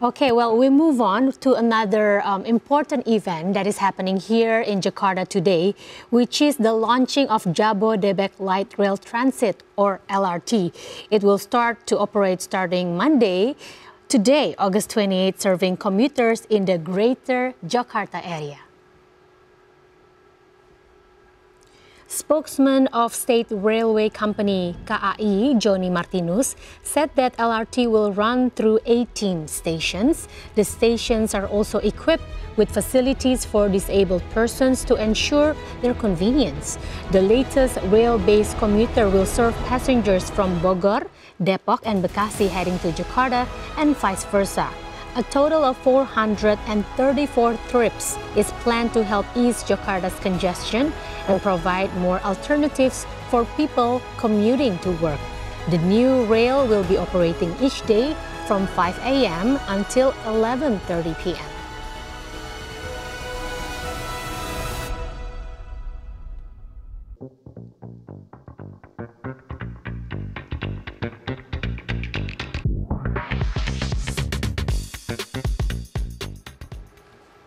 Okay, well, we move on to another important event that is happening here in Jakarta today, which is the launching of Jabodebek Light Rail Transit, or LRT. It will start to operate starting Monday, today, August 28, serving commuters in the greater Jakarta area. Spokesman of State Railway Company KAI, Joni Martinus, said that LRT will run through 18 stations. The stations are also equipped with facilities for disabled persons to ensure their convenience. The latest rail-based commuter will serve passengers from Bogor, Depok, and Bekasi heading to Jakarta and vice versa. A total of 434 trips is planned to help ease Jakarta's congestion and provide more alternatives for people commuting to work. The new rail will be operating each day from 5 a.m. until 11:30 p.m.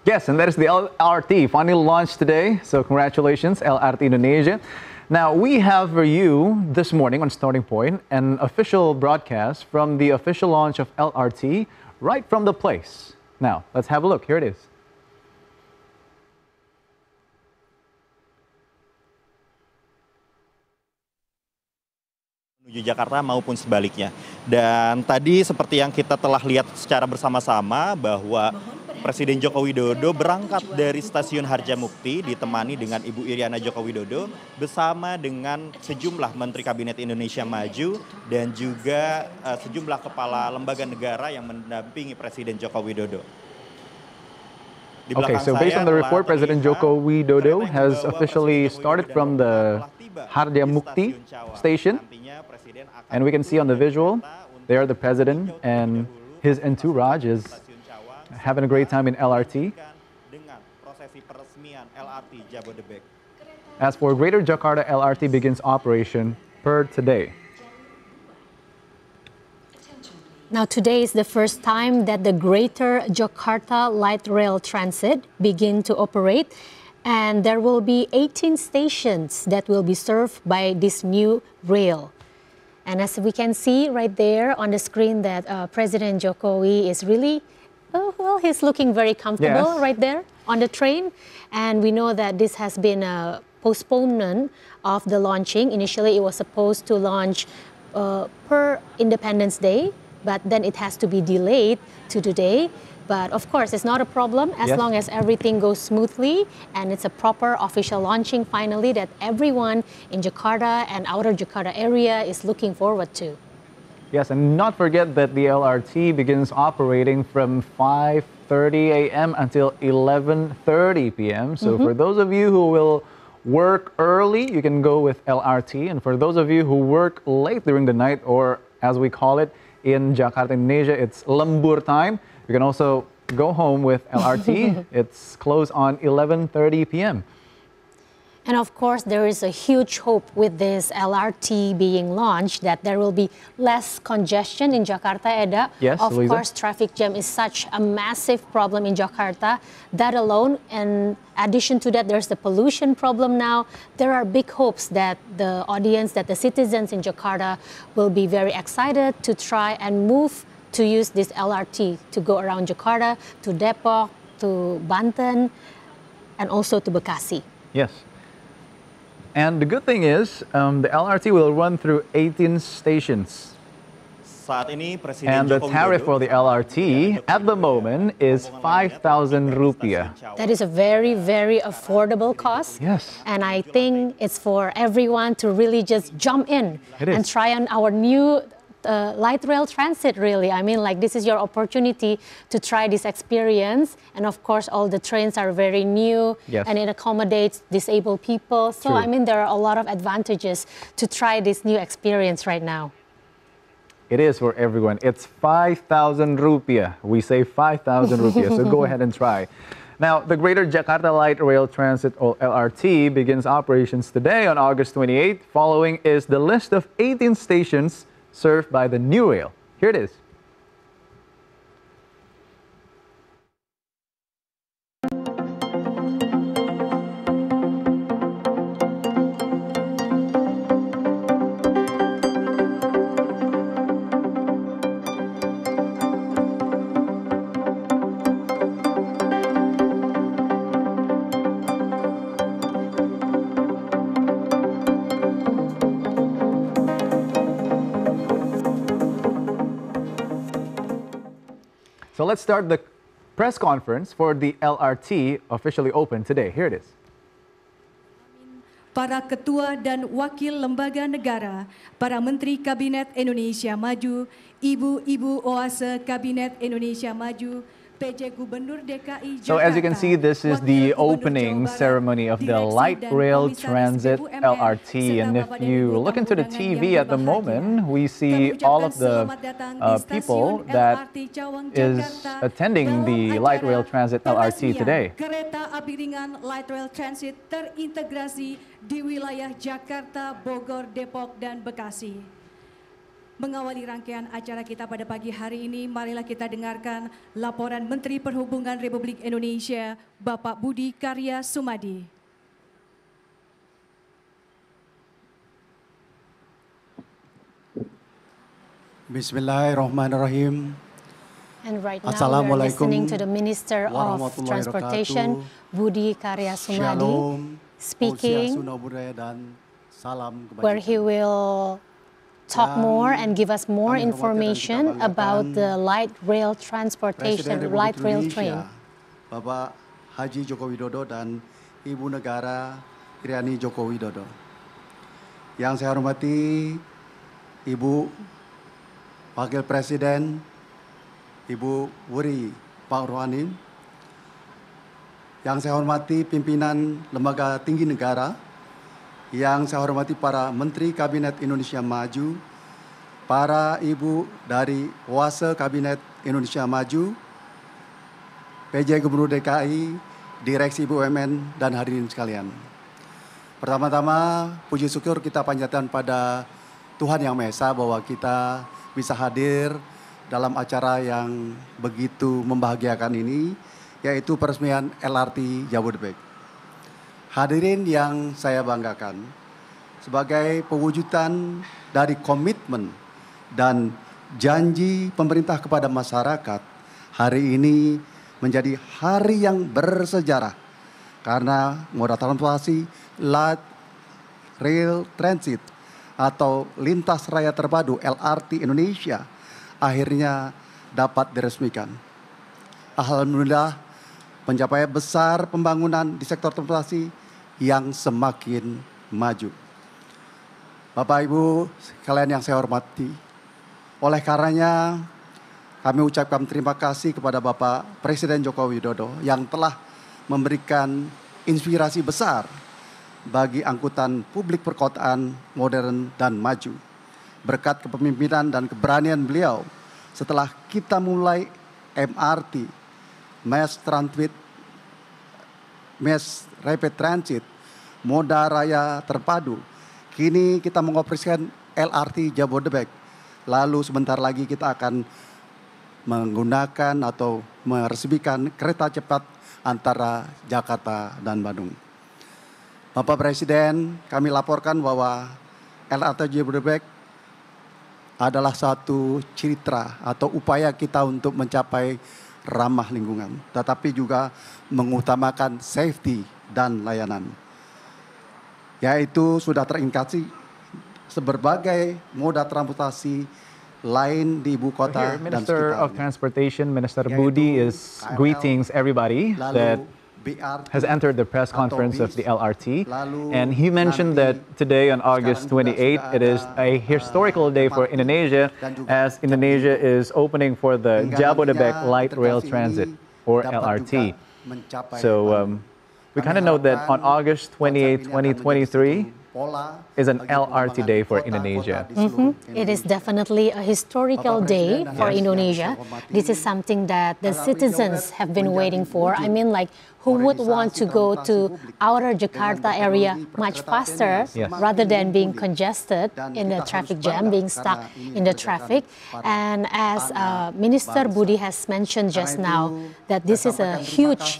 Yes, and that is the LRT finally launched today. So congratulations, LRT Indonesia. Now we have for you this morning on Starting Point an official broadcast from the official launch of LRT right from the place. Now let's have a look. Here it is. Menuju Jakarta maupun sebaliknya. Dan tadi seperti yang kita telah lihat secara bersama-sama bahwa Presiden Joko Widodo berangkat dari stasiun Harjamukti ditemani dengan Ibu Iriana Joko Widodo bersama dengan sejumlah Menteri Kabinet Indonesia Maju dan juga sejumlah kepala lembaga negara yang mendampingi Presiden Joko Widodo. Okay, so based on the report, President Joko Widodo has officially started from the Harjamukti station, and we can see on the visual there the President and his entourage is having a great time in LRT. As for Greater Jakarta, LRT begins operation per today. Now, today is the first time that the Greater Jakarta Light Rail Transit begin to operate, and there will be 18 stations that will be served by this new rail. And as we can see right there on the screen that President Jokowi is really well, he's looking very comfortable right there on the train. And we know that this has been a postponement of the launching. Initially, it was supposed to launch per Independence Day, but then it has to be delayed to today. But of course, it's not a problem as long as everything goes smoothly and it's a proper official launching finally that everyone in Jakarta and outer Jakarta area is looking forward to. Yes, and not forget that the LRT begins operating from 5:30 a.m. until 11:30 p.m. So for those of you who will work early, you can go with LRT. And for those of you who work late during the night, or as we call it in Jakarta, Indonesia, it's lembur time, you can also go home with LRT. It's closed on 11:30 p.m. And of course, there is a huge hope with this LRT being launched that there will be less congestion in Jakarta, Eda. Yes, of Lisa. course, traffic jam is such a massive problem in Jakarta. That alone, in addition to that, there's the pollution problem now. There are big hopes that the audience, that the citizens in Jakarta will be very excited to try and move to use this LRT to go around Jakarta, to Depok, to Banten, and also to Bekasi. Yes. And the good thing is, the LRT will run through 18 stations. And the tariff for the LRT at the moment is 5,000 rupiah. That is a very, very affordable cost. Yes. And I think it's for everyone to really just jump in and try on our new light rail transit, really. I mean, like, this is your opportunity to try this experience. And of course, all the trains are very new and it accommodates disabled people. So, I mean, there are a lot of advantages to try this new experience right now. It is for everyone. It's 5,000 rupiah. We say 5,000 rupiah, so go ahead and try. Now, the Greater Jakarta Light Rail Transit, or LRT, begins operations today on August 28th. Following is the list of 18 stations served by the new rail. Here it is. So let's start the press conference for the LRT officially open today. Here it is. Para ketua dan wakil lembaga negara, para menteri Kabinet Indonesia Maju, ibu-ibu oase Kabinet Indonesia Maju, PJ Gubernur DKI Jakarta. So as you can see, this is the opening ceremony of the Light Rail Transit LRT. And if you look into the TV at the moment, we see all of the people that is attending the Light Rail Transit LRT today. Kereta api ringan Light Rail Transit terintegrasi di wilayah Jakarta, Bogor, Depok, dan Bekasi. Mengawali rangkaian acara kita pada pagi hari ini, marilah kita dengarkan laporan Menteri Perhubungan Republik Indonesia, Bapak Budi Karya Sumadi. Bismillahirrahmanirrahim. And right now we are listening to the Minister of Transportation, Budi Karya Sumadi, speaking, where he will talk more and give us more information about the light rail transportation, light rail train. Bapak Haji Joko Widodo dan Ibu Negara Iriani Joko Widodo. Yang saya hormati Ibu Wakil Presiden, Ibu Wuri Pak Rohani. Yang saya hormati pimpinan Lembaga Tinggi Negara. Yang saya hormati para Menteri Kabinet Indonesia Maju, para Ibu dari Oase Kabinet Indonesia Maju, PJ Gubernur DKI, Direksi BUMN, dan hadirin sekalian. Pertama-tama, puji syukur kita panjatkan pada Tuhan Yang Maha Esa bahwa kita bisa hadir dalam acara yang begitu membahagiakan ini, yaitu peresmian LRT Jabodebek. Hadirin yang saya banggakan, sebagai pewujudan dari komitmen dan janji pemerintah kepada masyarakat, hari ini menjadi hari yang bersejarah karena moda transportasi light rail transit atau lintas raya terpadu LRT Indonesia akhirnya dapat diresmikan. Alhamdulillah, pencapaian besar pembangunan di sektor transportasi yang semakin maju. Bapak Ibu sekalian yang saya hormati, oleh karenanya kami ucapkan terima kasih kepada Bapak Presiden Joko Widodo yang telah memberikan inspirasi besar bagi angkutan publik perkotaan modern dan maju. Berkat kepemimpinan dan keberanian beliau, setelah kita mulai MRT, Mass Rapid Transit, moda raya terpadu. Kini kita mengoperasikan LRT Jabodebek. Lalu sebentar lagi kita akan menggunakan atau meresmikan kereta cepat antara Jakarta dan Bandung. Bapak Presiden, kami laporkan bahwa LRT Jabodebek adalah satu citra atau upaya kita untuk mencapai ramah lingkungan, tetapi juga mengutamakan safety dan layanan. Yaitu sudah terintegrasi berbagai moda transportasi lain di ibu kota dan Minister of sekitarnya. Transportation, Minister Budi is greetings everybody that has entered the press conference of the LRT. And he mentioned that today on August 28th, it is a historical day for Indonesia as Indonesia is opening for the Jabodebek Light Rail Transit or LRT. So we kind of know that on August 28, 2023 is an LRT day for Indonesia. It is definitely a historical day for Indonesia. This is something that the citizens have been waiting for. I mean, like, who would want to go to outer Jakarta area much faster rather than being congested in the traffic jam, being stuck in the traffic? And as Minister Budi has mentioned just now, that this is a huge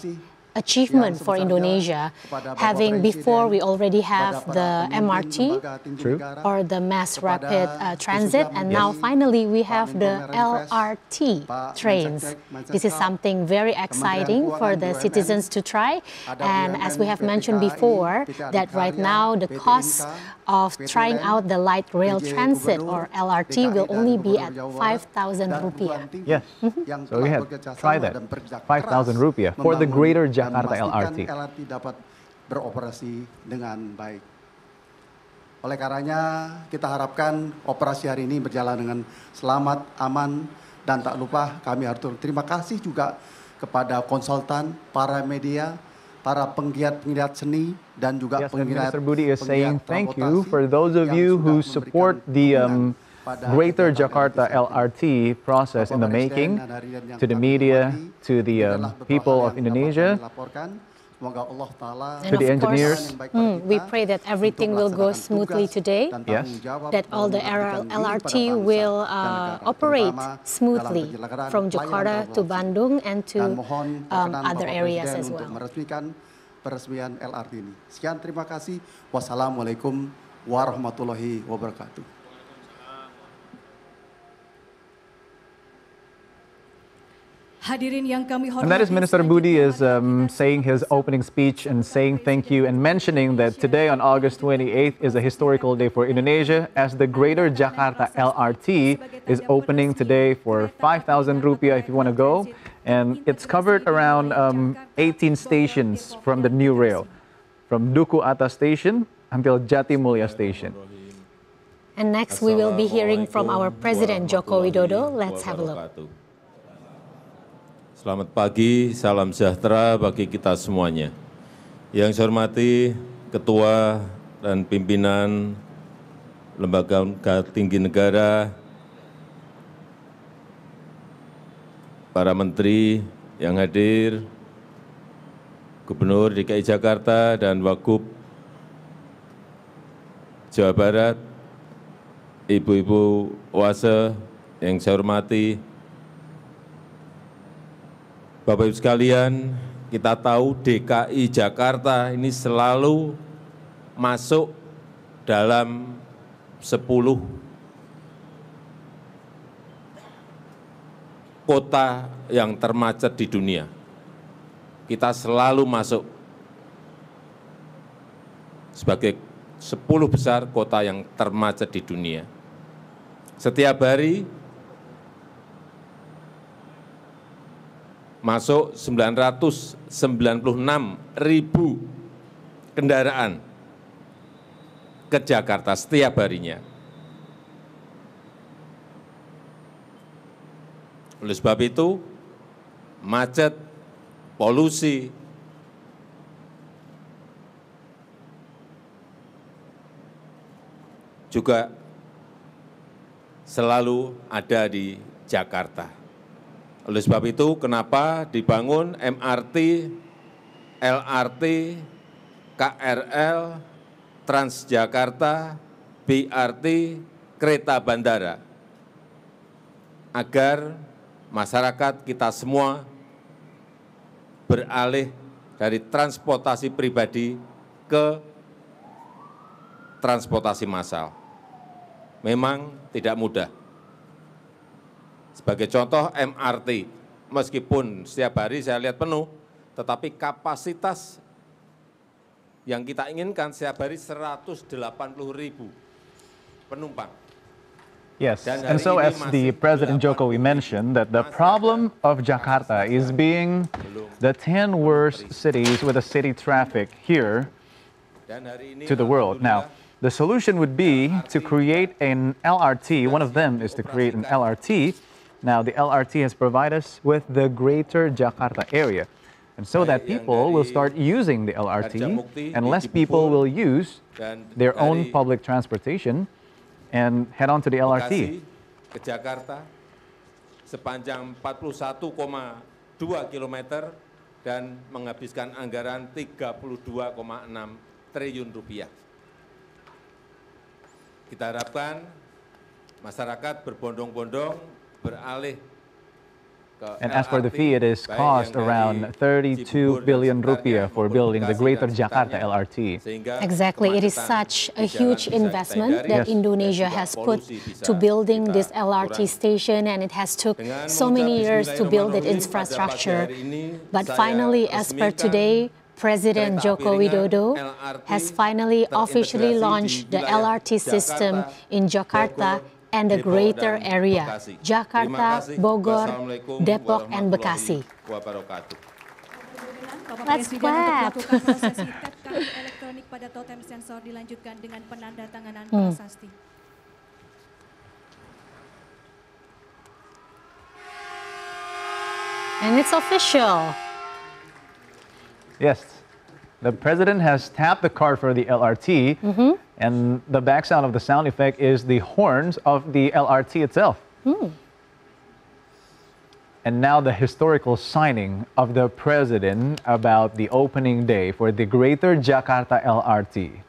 achievement for Indonesia, having before we already have the MRT True. or the mass rapid transit, and now finally we have the LRT trains. This is something very exciting for the citizens to try, and as we have mentioned before, that right now the cost of trying out the light rail transit or LRT will only be at 5,000 rupiah. Yes. So we have try that. 5,000 rupiah for the Greater Jakarta LRT. LRT dapat beroperasi dengan baik. Oleh karenanya kita harapkan operasi hari ini berjalan dengan selamat, aman, dan tak lupa kami harus terima kasih juga kepada konsultan, para media, para penggiat-penggiat seni, dan juga Yes, and penggiat Minister Budi is saying thank you transportasi for those of yang you sudah who memberikan support the dukungan pada Greater kegiatan Jakarta LRT process in the Bapak making, Presiden dan hadirin yang to the kami media, hormati, to the ini adalah beberapa people hal of yang dapat Indonesia. kami laporkan. Semoga Allah Ta'ala And To the of engineers. course, we pray that everything will go smoothly today, Yes. that all the LRT will operate smoothly from Jakarta to Bandung and to other areas as well. Meresmikan peresmian LRT ini. Sekian, terima kasih. Wassalamualaikum warahmatullahi wabarakatuh. Hadirin yang kami hormati. And that is Minister Budi is saying his opening speech and saying thank you and mentioning that today on August 28th is a historical day for Indonesia as the Greater Jakarta LRT is opening today for 5,000 rupiah if you want to go. And it's covered around 18 stations from the new rail, from Duku Atas Station until Jatimulya Station. And next we will be hearing from our President Joko Widodo. Let's have a look. Selamat pagi, salam sejahtera bagi kita semuanya. Yang saya hormati Ketua dan Pimpinan Lembaga Tinggi Negara, para Menteri yang hadir, Gubernur DKI Jakarta dan Wagub Jawa Barat, Ibu-ibu OASE yang saya hormati, Bapak Ibu sekalian, kita tahu DKI Jakarta ini selalu masuk dalam 10 kota yang termacet di dunia. Kita selalu masuk sebagai 10 besar kota yang termacet di dunia. Setiap hari masuk 996.000 kendaraan ke Jakarta setiap harinya. Oleh sebab itu, macet, polusi, juga selalu ada di Jakarta. Oleh sebab itu, kenapa dibangun MRT, LRT, KRL, Transjakarta, BRT, kereta bandara, agar masyarakat kita semua beralih dari transportasi pribadi ke transportasi massal. Memang tidak mudah. Sebagai contoh MRT, meskipun setiap hari saya lihat penuh, tetapi kapasitas yang kita inginkan setiap hari 180.000 penumpang. Yes, and so as the President Jokowi mentioned, that the problem of Jakarta is being the 10 worst cities with a city traffic here to the world. Now, the solution would be to create an LRT. One of them is to create an LRT. Now, the LRT has provided us with the Greater Jakarta area. And so that people will start using the LRT and less people will use their own public transportation and head on to the LRT. Ke Jakarta sepanjang 41,2 kilometer dan menghabiskan anggaran 32,6 triliun rupiah. Kita harapkan masyarakat berbondong-bondong beralih And as for the fee, it is cost around 32 billion rupiah for building the Greater Jakarta LRT. Exactly. It is such a huge investment that Indonesia has put to building this LRT station, and it has took so many years to build its infrastructure. But finally, as per today, President Joko Widodo has finally officially launched the LRT system in Jakarta and the greater area, Jakarta, Bogor, Depok, and Bekasi. Let's clap. Prosesi tap kartu elektronik pada totem sensor dilanjutkan dengan penandatanganan prasasti. And it's official. Yes, the president has tapped the card for the LRT, and the back sound of the sound effect is the horns of the LRT itself. And now the historical signing of the president about the opening day for the Greater Jakarta LRT.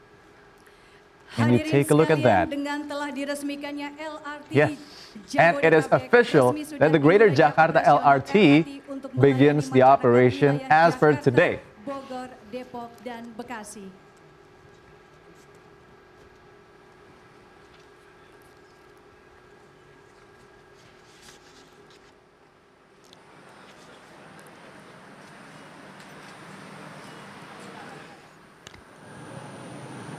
Can you take a look at that? Yes, and it is official that the Greater Jakarta LRT begins the operation as per today. Bogor, Depok, dan Bekasi.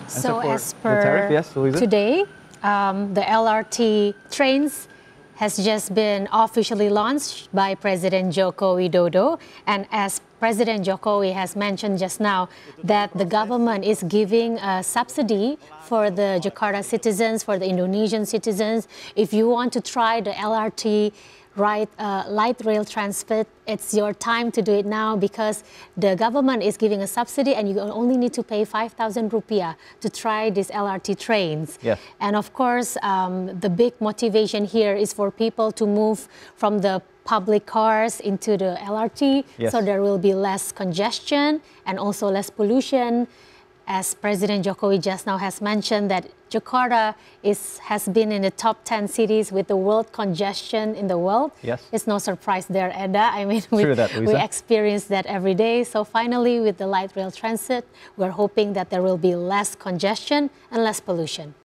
So as the per tariff, yes, Louisa? today, the LRT trains has just been officially launched by President Joko Widodo. And as President Jokowi has mentioned just now, that the government is giving a subsidy for the Jakarta citizens, for the Indonesian citizens. If you want to try the LRT light rail transit, it's your time to do it now, because the government is giving a subsidy and you only need to pay 5,000 rupiah to try these LRT trains. Yes. And of course, the big motivation here is for people to move from the public cars into the LRT, yes, so there will be less congestion and also less pollution. As President Jokowi just now has mentioned, that Jakarta has been in the top 10 cities with the worst congestion in the world. Yes. It's no surprise there, Eda. I mean, we Luisa. experience that every day. So finally, with the light rail transit, we're hoping that there will be less congestion and less pollution.